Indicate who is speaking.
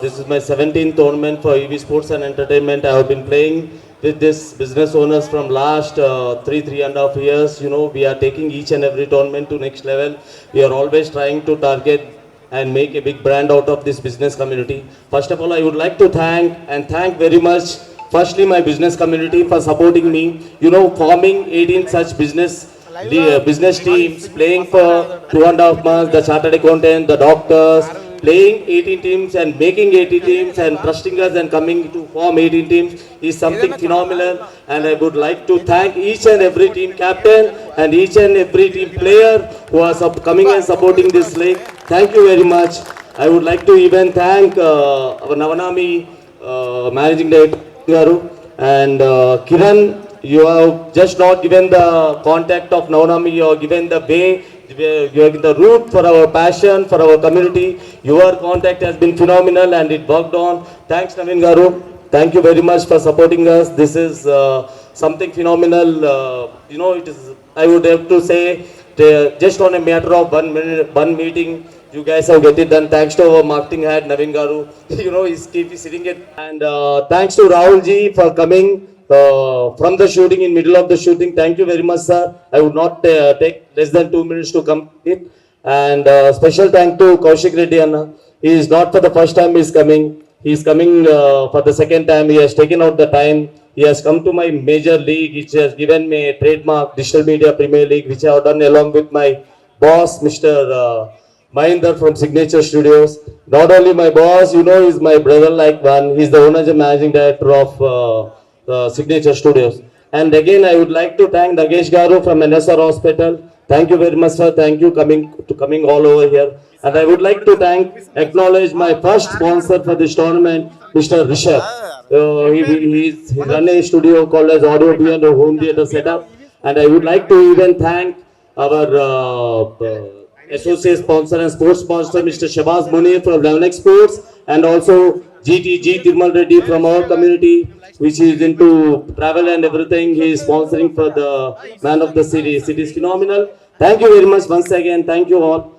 Speaker 1: This is my 17th tournament for EV Sports and Entertainment. I have been playing with this business owners from last three and a half years. You know, we are taking each and every tournament to next level. We are always trying to target and make a big brand out of this business community. First of all, I would like to thank very much. Firstly, my business community for supporting me. You know, forming 18 such business teams, playing for 2.5 months, the chartered accountant, the doctors, playing 18 teams and making 18 teams and trusting us and coming to form 18 teams is something phenomenal. And I would like to thank each and every team captain and each and every team player who are coming and supporting this league. Thank you very much. I would like to even thank our Navanami managing director Garu and Kiran. You have just not given the contact of Navanami, you have given the way, you have given the route for our passion, for our community. Your contact has been phenomenal and it worked on. Thanks Navin Garu. Thank you very much for supporting us. This is something phenomenal. You know, it is, I would have to say, just on a matter of 1 minute, one meeting, you guys have get it done. Thanks to our marketing head Navin Garu. You know, he's keep sitting it. And thanks to Rahul ji for coming from the shooting, in middle of the shooting. Thank you very much, sir. I would not take less than 2 minutes to complete. And special thank to Kaushik Reddy Anna. He is not for the first time he is coming. He is coming for the second time. He has taken out the time. He has come to my major league, which has given me a trademark Digital Media Premier League, which I have done along with my boss, Mr. Mahinder from Signature Studios. Not only my boss, you know, he's my brother like one. He's the owner and managing director of Signature Studios. And again, I would like to thank Nagesh Garu from NSR Hospital. Thank you very much, sir. Thank you coming all over here. And I would like to acknowledge my first sponsor for this tournament, Mr. Rishabh. He's run a studio called as Audio Beyond the Home Theater Setup. And I would like to even thank our associate sponsor and sports sponsor, Mr. Shabazz Munir from Leonex Sports, and also GTG Tirmal Reddy from our community, which is into travel and everything. He is sponsoring for the Man of the Series. It is phenomenal. Thank you very much once again. Thank you all.